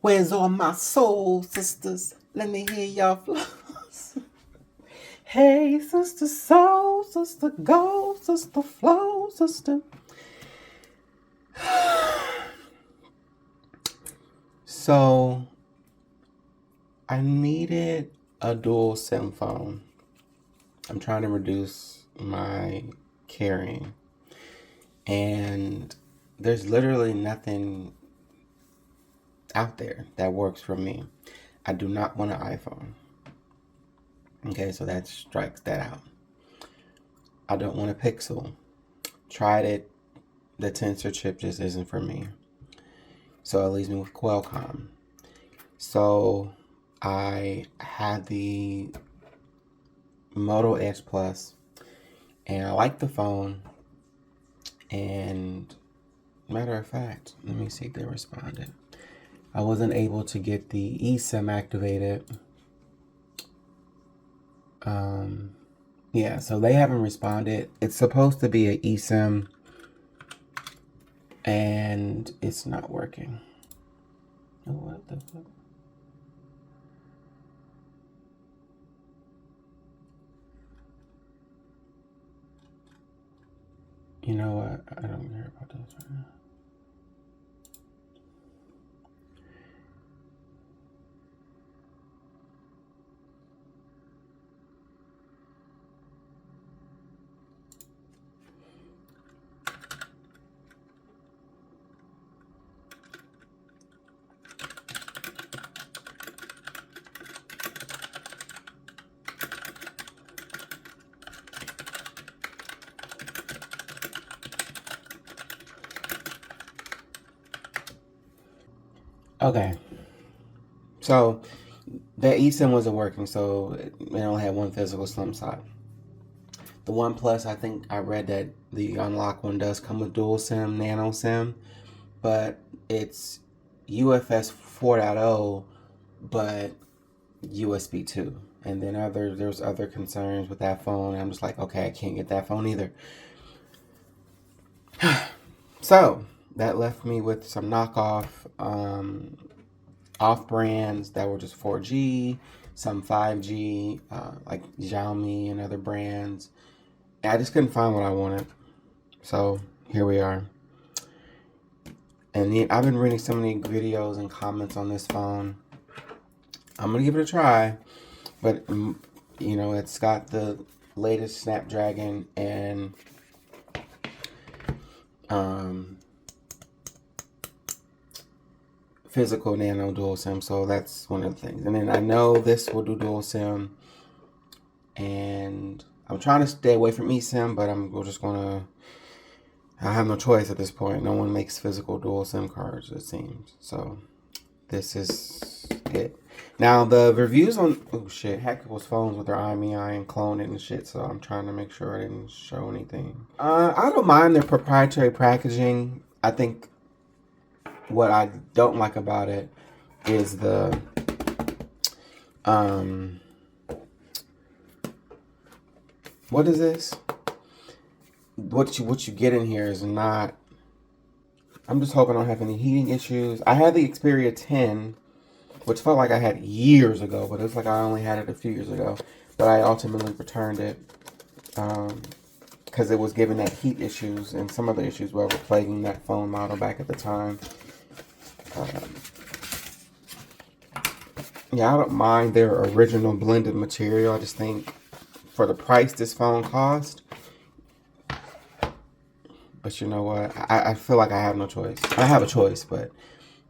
Where's all my soul sisters? Let me hear y'all flows. Hey, sister soul, sister go, sister flow, sister. So, I needed a dual SIM phone. I'm trying to reduce my carrying. And there's literally nothing out there that works for me. I do not want an iPhone. Okay, so that strikes that out. I don't want a Pixel. Tried it. The Tensor chip just isn't for me. So it leaves me with Qualcomm. So I had the Moto Edge Plus, and I like the phone. And matter of fact, let me see if they responded. I wasn't able to get the eSIM activated. Yeah, so they haven't responded. It's supposed to be an eSIM, and it's not working. Oh, what the fuck? You know what? I don't care about this right now. Okay, so the eSIM wasn't working, so it only had one physical SIM slot. The OnePlus, I think I read that the unlock one does come with dual SIM, nano SIM, but it's UFS 4.0, but USB 2. And then there's other concerns with that phone. I'm just like, okay, I can't get that phone either. So that left me with some knockoff off brands that were just 4G, some 5G, like Xiaomi and other brands. And I just couldn't find what I wanted. So here we are. And I've been reading so many videos and comments on this phone. I'm going to give it a try. But, you know, it's got the latest Snapdragon and physical nano dual SIM. So that's one of the things. And then I know this will do dual SIM. And I'm trying to stay away from eSIM, but we're just going to... I have no choice at this point. No one makes physical dual SIM cards, it seems. So this is it. Now the reviews on Hack people's phones with their IMEI and clone it and shit. So I'm trying to make sure I didn't show anything. I don't mind their proprietary packaging. I think what I don't like about it is the what is this? What you get in here is not... I'm just hoping I don't have any heating issues. I had the Xperia 10, which felt like I had years ago, but it's like I only had it a few years ago. But I ultimately returned it because it was giving that heat issues, and some other issues were plaguing that phone model back at the time. Yeah, I don't mind their original blended material. I just think for the price this phone cost... But you know what? I feel like I have no choice. I have a choice, but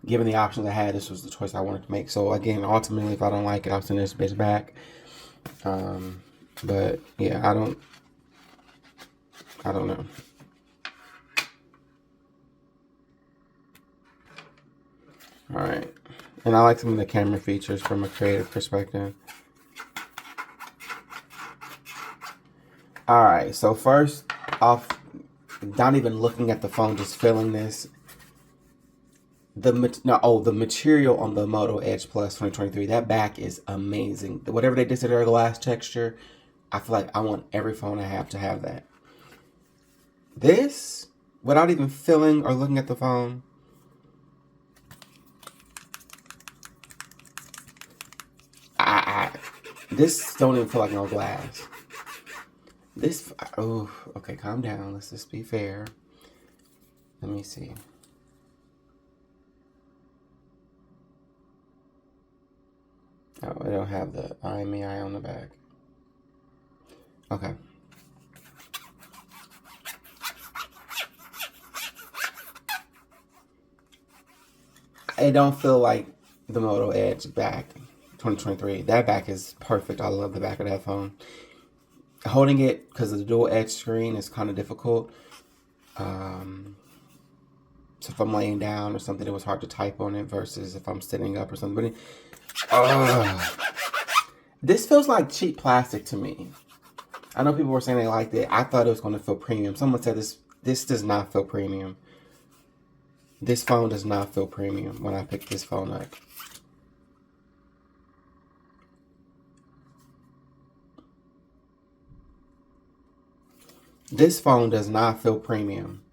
given the options I had, this was the choice I wanted to make. So again, ultimately, if I don't like it, I'll send this bitch back. But yeah, I don't know. All right, and I like some of the camera features from a creative perspective. All right, so first off, not even looking at the phone, just feeling this. The material on the Moto Edge Plus 2023, that back is amazing. Whatever they did to their glass texture, I feel like I want every phone I have to have that. This, without even feeling or looking at the phone, This don't even feel like no glass. This, oh, okay, calm down. Let's just be fair. Let me see. Oh, I don't have the IMEI on the back. Okay. It don't feel like the Moto Edge back 2023. That back is perfect. I love the back of that phone. Holding it, because of the dual edge screen, is kind of difficult. So if I'm laying down or something, it was hard to type on it versus if I'm sitting up or something. But this feels like cheap plastic to me. I know people were saying they liked it. I thought it was going to feel premium. Someone said this does not feel premium. This phone does not feel premium when I picked this phone up. This phone does not feel premium.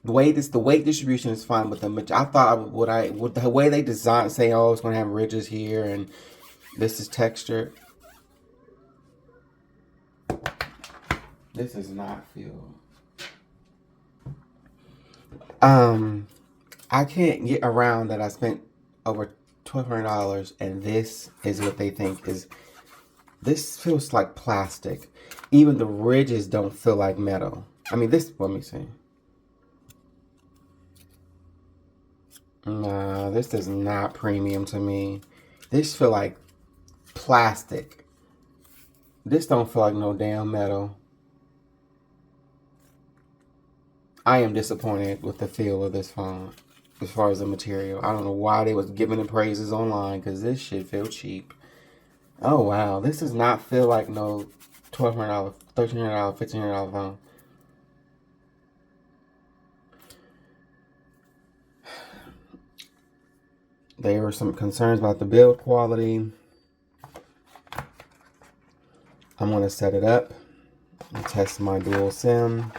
The weight distribution is fine, but I thought the way they designed, say, oh, it's gonna have ridges here and this is textured. This does not feel. I can't get around that I spent over $1,200 and this is what they think is. This feels like plastic. Even the ridges don't feel like metal. I mean, this. Let me see. Nah, this is not premium to me. This feel like plastic. This don't feel like no damn metal. I am disappointed with the feel of this phone as far as the material. I don't know why they was giving it praises online because this shit feel cheap. Oh wow, this does not feel like no $1,200, $1,300, $1,500 phone. There were some concerns about the build quality. I'm gonna set it up and test my dual SIM.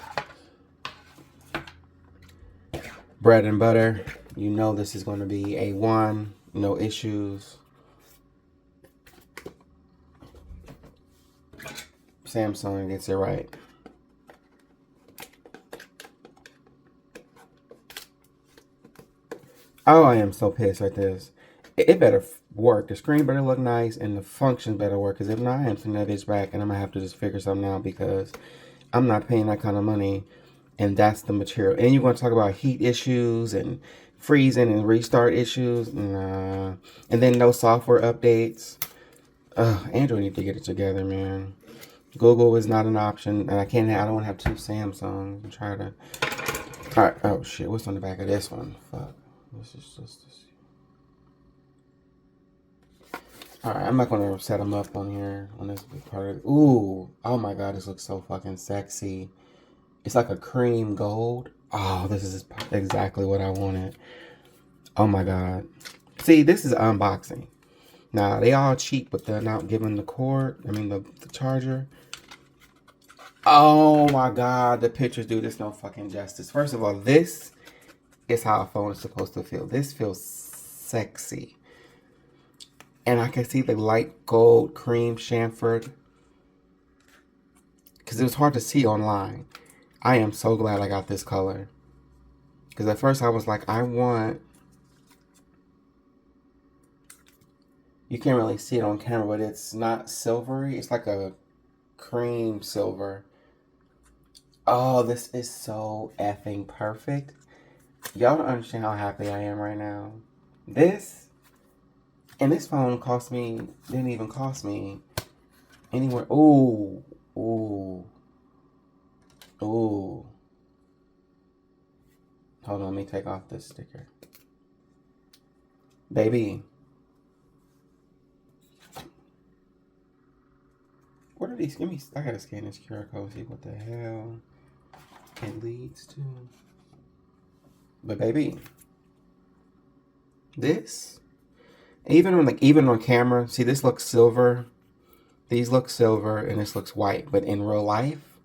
Bread and butter. You know this is going to be A1, no issues. Samsung gets it right. Oh, I am so pissed at this. It better work. The screen better look nice and the function better work. Because if not, I am sending that bitch back and I'm going to have to just figure something out because I'm not paying that kind of money. And that's the material. And you're going to talk about heat issues and freezing and restart issues. Nah. And then no software updates. Android need to get it together, man. Google is not an option. And I don't want to have two Samsungs. I'm trying to. Alright. Oh, shit. What's on the back of this one? Fuck. This is just this. Alright, I'm not gonna set them up on here on this part of it. Ooh, oh my god, this looks so fucking sexy. It's like a cream gold. Oh, this is exactly what I wanted. Oh my god. See, this is unboxing. Now, they all cheap, but they're not giving the cord. I mean, the charger. Oh my god, the pictures do this no fucking justice. First of all, this is how a phone is supposed to feel. This feels sexy. And I can see the light gold cream chamfered. Because it was hard to see online. I am so glad I got this color. Because at first I was like, I want... You can't really see it on camera, but it's not silvery. It's like a cream silver. Oh, this is so effing perfect. Y'all don't understand how happy I am right now. This phone didn't even cost me anywhere. Ooh, ooh, ooh. Hold on, let me take off this sticker. Baby. What are these? I gotta scan this QR code, see what the hell it leads to. But baby, this, even on camera, see this looks silver. These look silver and this looks white, but in real life,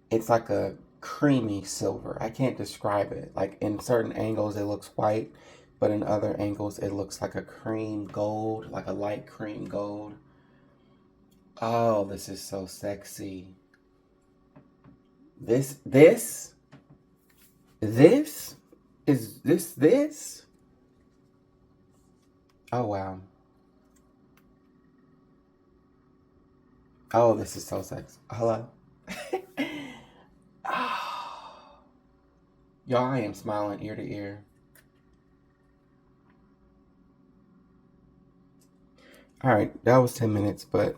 it's like a creamy silver. I can't describe it. Like in certain angles, it looks white, but in other angles it looks like a cream gold, like a light cream gold. Oh, this is so sexy. This is this. Oh wow. Oh, this is so sexy. Hello. Oh. Y'all, I am smiling ear to ear. All right, that was 10 minutes, but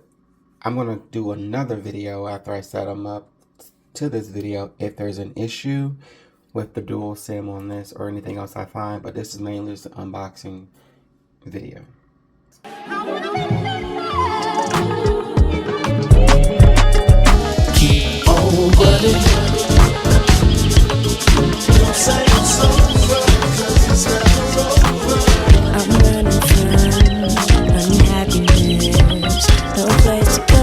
I'm gonna do another video after I set them up to this video if there's an issue with the dual SIM on this or anything else I find, but this is mainly just an unboxing video. Keep on running. Don't say it's over, 'cause it's never over. I'm running from unhappiness. No place to go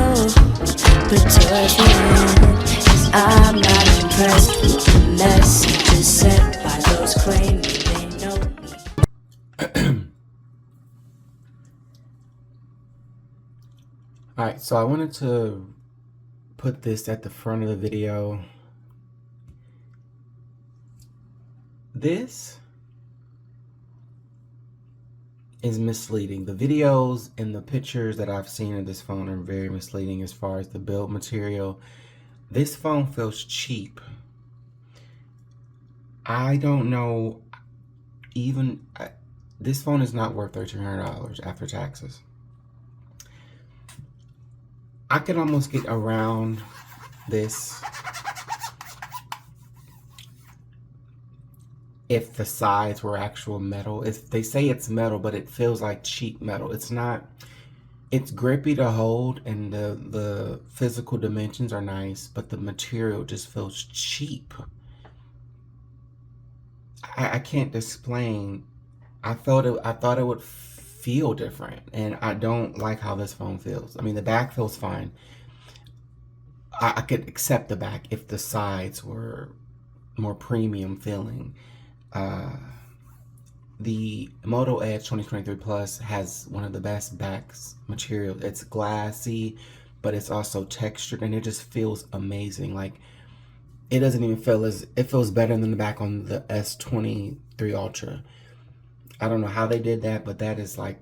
but towards the end. 'Cause I'm not impressed with the messages sent by those claiming they know me. Alright, so I wanted to put this at the front of the video. This is misleading. The videos and the pictures that I've seen of this phone are very misleading as far as the build material. This phone feels cheap. I don't know, this phone is not worth $1,300 after taxes. I could almost get around this if the sides were actual metal. They say it's metal, but it feels like cheap metal. It's not. It's grippy to hold, and the physical dimensions are nice, but the material just feels cheap. I can't explain. I thought it would feel different, and I don't like how this phone feels. I mean, the back feels fine. I could accept the back if the sides were more premium feeling. The Moto Edge 2023 Plus has one of the best backs material. It's glassy, but it's also textured, and it just feels amazing. Like, it doesn't even feel it feels better than the back on the S23 Ultra. I don't know how they did that, but that is like,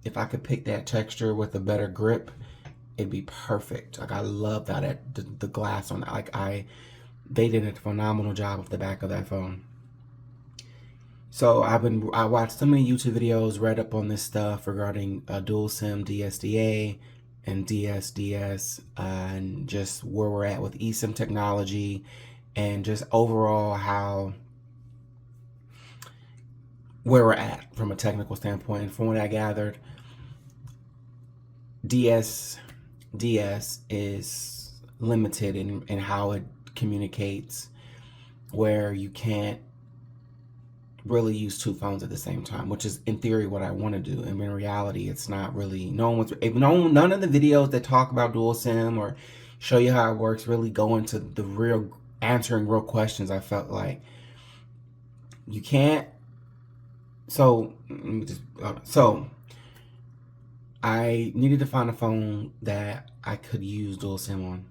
if I could pick that texture with a better grip, it'd be perfect. Like, I love that the glass on it. Like, they did a phenomenal job of the back of that phone. So I watched so many YouTube videos, read up on this stuff regarding dual SIM DSDA and DSDS, and just where we're at with eSIM technology, and just overall where we're at from a technical standpoint. And from what I gathered, DSDS is limited in how it communicates, where you can't really use two phones at the same time, which is in theory what I want to do. And in reality, it's not really. None of the videos that talk about dual SIM or show you how it works really go into the real answering real questions. I felt like you can't. So I needed to find a phone that I could use dual SIM on.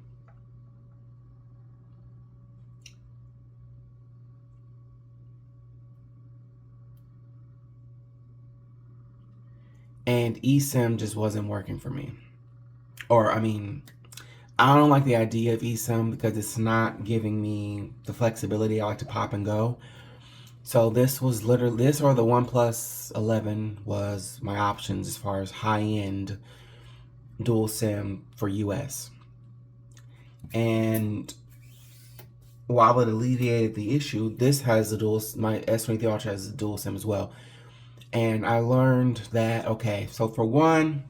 And eSIM just wasn't working for me. Or, I mean, I don't like the idea of eSIM because it's not giving me the flexibility I like to pop and go. So this was literally, this or the OnePlus 11 was my options as far as high-end dual SIM for US. And while it alleviated the issue, this has my S23 Ultra has a dual SIM as well. And I learned that, okay, so for one,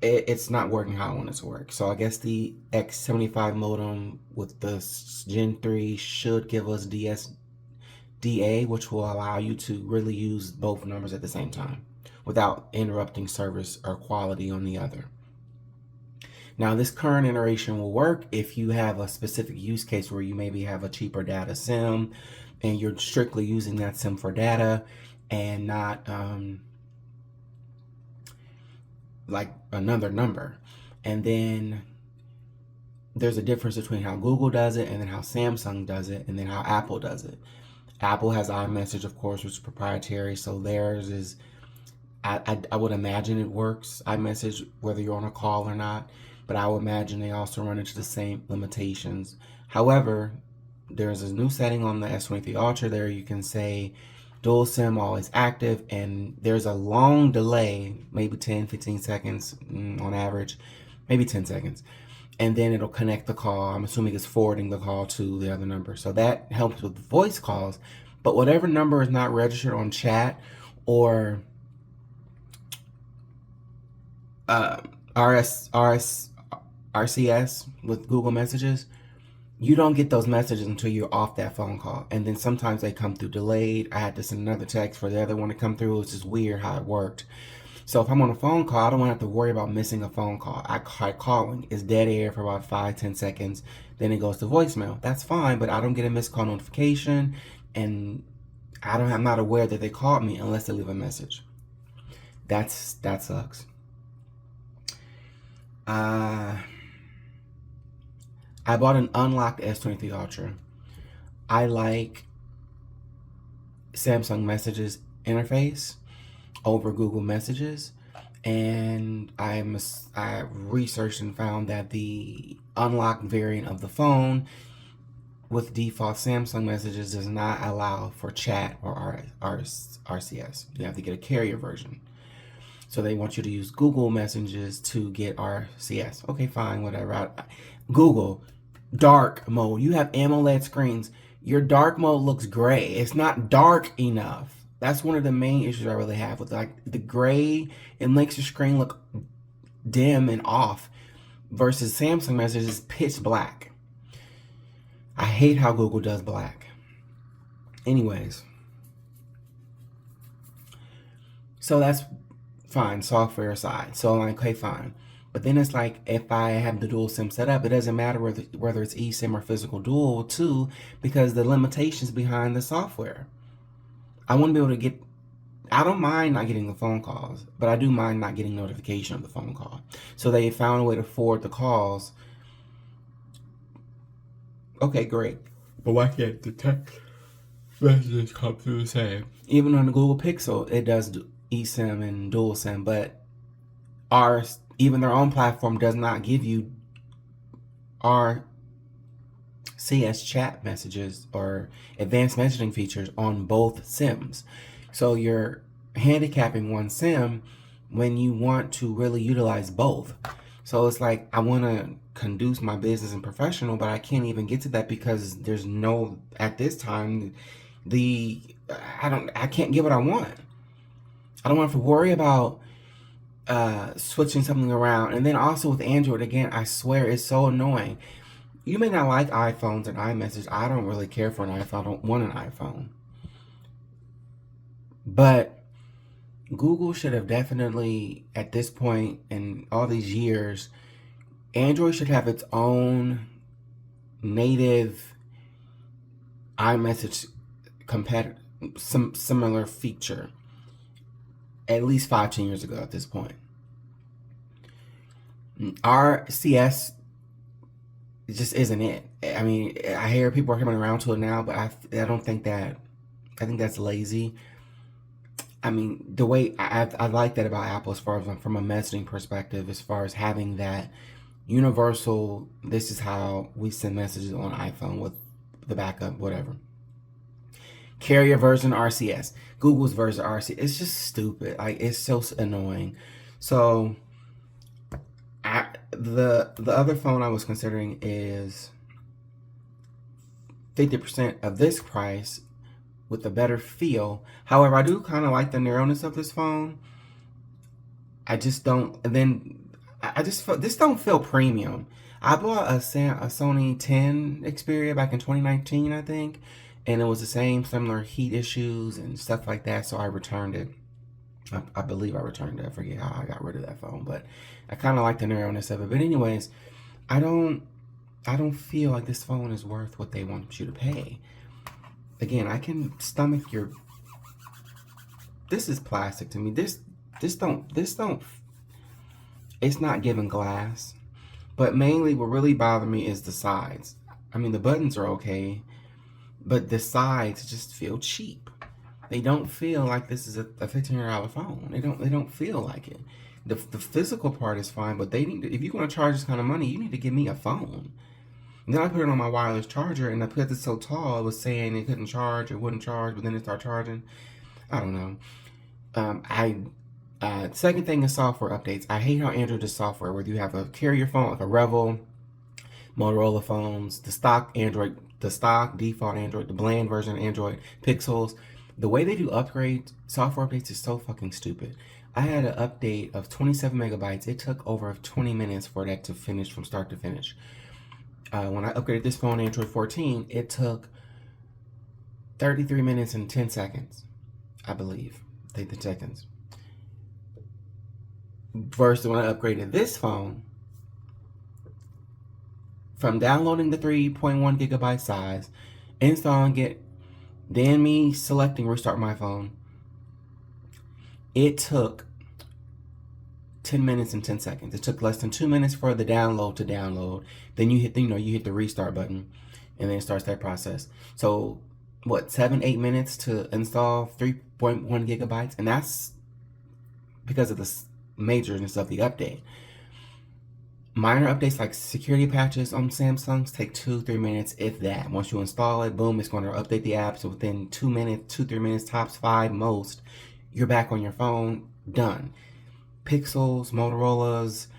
it's not working how I want it to work. So I guess the X75 modem with the Gen 3 should give us DSDA, which will allow you to really use both numbers at the same time without interrupting service or quality on the other. Now, this current iteration will work if you have a specific use case where you maybe have a cheaper data SIM and you're strictly using that SIM for data and not like another number. And then there's a difference between how Google does it and then how Samsung does it and then how Apple does it. Apple has iMessage, of course, which is proprietary, so theirs is, I would imagine it works, iMessage, whether you're on a call or not, but I would imagine they also run into the same limitations. However, there's a new setting on the S23 Ultra there. You can say dual SIM always active, and there's a long delay, maybe 10-15 seconds on average, maybe 10 seconds, and then it'll connect the call. I'm assuming it's forwarding the call to the other number, so that helps with voice calls. But whatever number is not registered on chat or RCS with Google Messages, you don't get those messages until you're off that phone call. And then sometimes they come through delayed. I had to send another text for the other one to come through. It's just weird how it worked. So if I'm on a phone call, I don't want to have to worry about missing a phone call. I try calling. It's dead air for about 5-10 seconds. Then it goes to voicemail. That's fine, but I don't get a missed call notification, and I'm not aware that they called me unless they leave a message. That sucks. I bought an unlocked S23 Ultra. I like Samsung Messages interface over Google Messages, and I researched and found that the unlocked variant of the phone with default Samsung Messages does not allow for chat or RCS. You have to get a carrier version. So they want you to use Google Messages to get RCS. Okay, fine, whatever. Google, dark mode. You have AMOLED screens. Your dark mode looks gray. It's not dark enough. That's one of the main issues I really have with like the gray. It makes your screen look dim and off versus Samsung Messages is pitch black. I hate how Google does black. Anyways. So that's fine, software aside. So I'm like, okay, fine. But then it's like, if I have the dual SIM set up, it doesn't matter whether it's eSIM or physical dual too, because the limitations behind the software. I want to be able to get, I don't mind not getting the phone calls, but I do mind not getting notification of the phone call. So they found a way to forward the calls. Okay, great. But why can't the text messages come through the same? Even on the Google Pixel, it does eSIM and dual SIM, but even their own platform does not give you RCS chat messages or advanced messaging features on both SIMs. So you're handicapping one SIM when you want to really utilize both. So it's like, I want to conduce my business and professional, but I can't even get to that because there's no, at this time, I can't get what I want. I don't want to have to worry about switching something around. And then also with Android, again, I swear it's so annoying. You may not like iPhones and iMessage. I don't really care for an iPhone. I don't want an iPhone. But Google should have definitely, at this point in all these years, Android should have its own native iMessage some similar feature. At least 5-10 years ago at this point. RCS just isn't it. I mean, I hear people are coming around to it now, but I don't think that, I think that's lazy. I mean, the way I like that about Apple as far as from a messaging perspective, as far as having that universal, this is how we send messages on iPhone with the backup, whatever. Carrier version RCS, Google's version RCS. It's just stupid. Like, it's so annoying. So the other phone I was considering is 50% of this price with a better feel. However, I do kind of like the narrowness of this phone. I just don't. And then I just feel, this don't feel premium. I bought a Sony Xperia back in 2019, I think. And it was the same similar heat issues and stuff like that, so I returned it. I believe I returned it. I forget how I got rid of that phone, but I kind of like the narrowness of it. But anyways, I don't feel like this phone is worth what they want you to pay. Again, I can stomach your. This is plastic to me. This don't. It's not giving glass. But mainly, what really bothered me is the sides. I mean, the buttons are okay, but the sides just feel cheap. They don't feel like this is a $1,500 phone. They don't feel like it. The physical part is fine, but they need to, if you're going to charge this kind of money, you need to give me a phone. And then I put it on my wireless charger, and because it's so tall, it was saying it couldn't charge, it wouldn't charge, but then it started charging. I don't know. Second thing is software updates. I hate how Android does software, whether you have a carrier phone like a Revel, Motorola phones, the stock Android, the stock default Android, the bland version of Android, Pixels. The way they do software updates is so fucking stupid. I had an update of 27 megabytes. It took over 20 minutes for that to finish from start to finish. When I upgraded this phone, Android 14, it took 33 minutes and 10 seconds, I believe. 10 seconds. Versus when I upgraded this phone, from downloading the 3.1 gigabyte size, installing it, then me selecting restart my phone, it took 10 minutes and 10 seconds. It took less than 2 minutes for the download to download. Then you hit the restart button, and then it starts that process. So what, 7-8 minutes to install 3.1 gigabytes, and that's because of the majorness of the update. Minor updates like security patches on Samsungs take 2-3 minutes, if that. Once you install it, boom, it's going to update the app. So within 2 minutes, 2-3 minutes, tops 5 most, you're back on your phone, done. Pixels, Motorola's,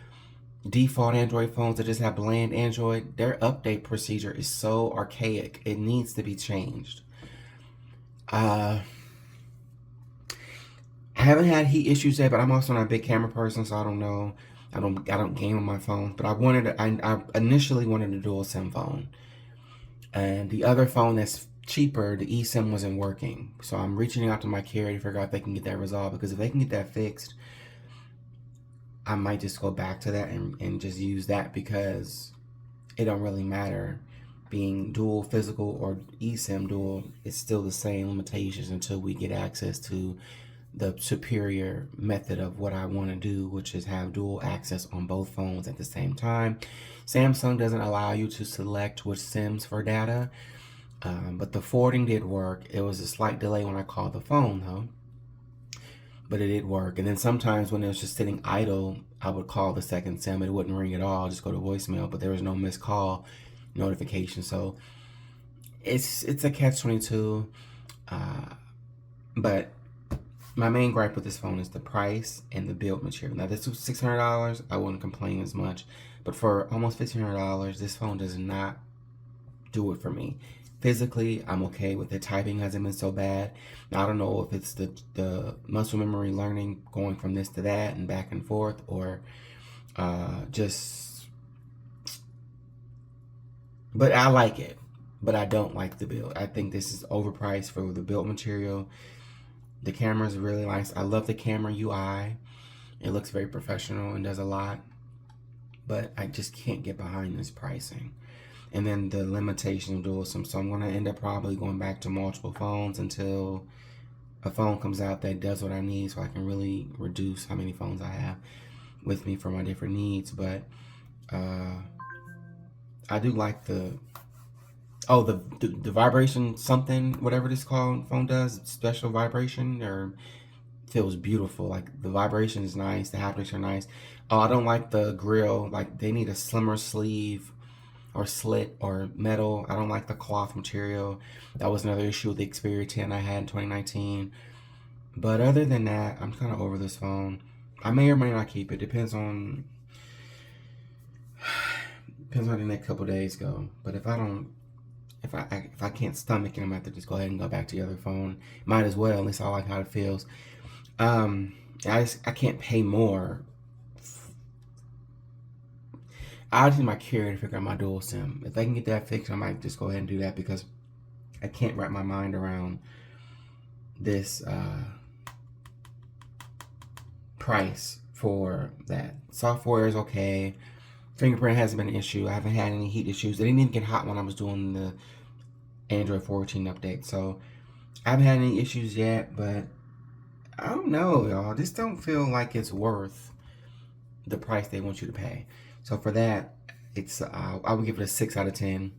default Android phones that just have bland Android, their update procedure is so archaic. It needs to be changed. I haven't had heat issues yet, but I'm also not a big camera person, so I don't know. I don't game on my phone, but I initially wanted a dual SIM phone, and the other phone that's cheaper, the eSIM wasn't working. So I'm reaching out to my carrier to figure out if they can get that resolved, because if they can get that fixed, I might just go back to that and just use that, because it don't really matter being dual physical or eSIM dual. It's still the same limitations until we get access to the superior method of what I want to do, which is have dual access on both phones at the same time. Samsung doesn't allow you to select which SIMs for data, but the forwarding did work. It was a slight delay when I called the phone though, but it did work. And then sometimes when it was just sitting idle, I would call the second SIM. It wouldn't ring at all, just go to voicemail, but there was no missed call notification. So it's a catch-22, but my main gripe with this phone is the price and the build material. Now, this was $600. I wouldn't complain as much, but for almost $1,500, this phone does not do it for me. Physically, I'm okay with it. Typing hasn't been so bad. Now, I don't know if it's the muscle memory learning going from this to that and back and forth, or but I like it. But I don't like the build. I think this is overpriced for the build material. The camera is really nice. I love the camera UI. It looks very professional and does a lot. But I just can't get behind this pricing. And then the limitation of dual SIM. So I'm going to end up probably going back to multiple phones until a phone comes out that does what I need, so I can really reduce how many phones I have with me for my different needs. But I do like the vibration something, whatever this phone does, special vibration, or feels beautiful. Like, the vibration is nice, the haptics are nice. Oh, I don't like the grill. Like, they need a slimmer sleeve or slit or metal. I don't like the cloth material. That was another issue with the Xperia 10 I had in 2019. But other than that, I'm kind of over this phone. I may or may not keep it. Depends on how the next couple days go. But if I can't stomach it, I'm gonna have to just go ahead and go back to the other phone. Might as well. At least I like how it feels. I can't pay more. I just need my carrier to figure out my dual SIM. If they can get that fixed, I might just go ahead and do that, because I can't wrap my mind around this price for that. Software is okay. Fingerprint hasn't been an issue. I haven't had any heat issues. It didn't even get hot when I was doing the Android 14 update. So I haven't had any issues yet, but I don't know, y'all. This don't feel like it's worth the price they want you to pay. So for that, it's I would give it a 6 out of 10.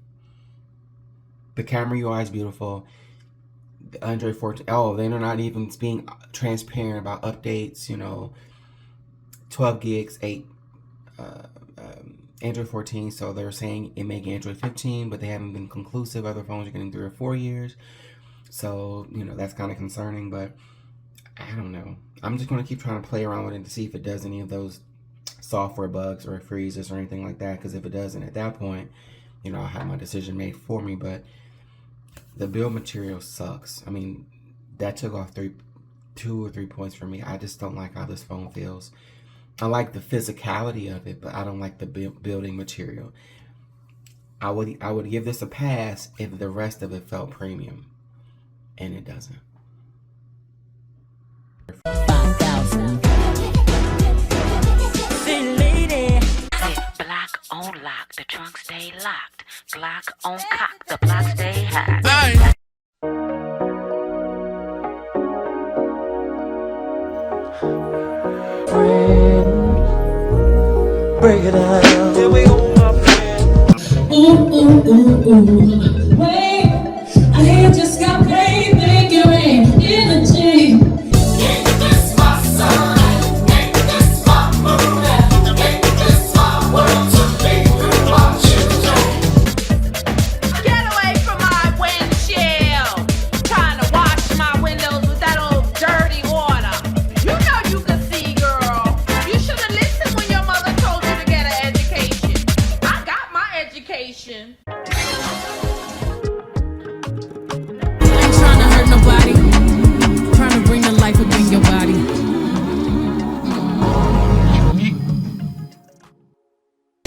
The camera UI is beautiful. The Android 14. Oh, they're not even being transparent about updates. 12 gigs, 8 Android 14. So they're saying it may get Android 15, but they haven't been conclusive. Other phones are getting 3 or 4 years. So that's kind of concerning. But I don't know. I'm just going to keep trying to play around with it to see if it does any of those software bugs or it freezes or anything like that. Because if it doesn't, at that point, I'll have my decision made for me. But the build material sucks. I mean, that took off 2 or 3 points for me. I just don't like how this phone feels. I like the physicality of it, but I don't like the building material. I would give this a pass if the rest of it felt premium, and it doesn't. 5,000. Block on lock, the trunk stay locked. Block on cock, the block stay high. Break it down. Here we go, my friend.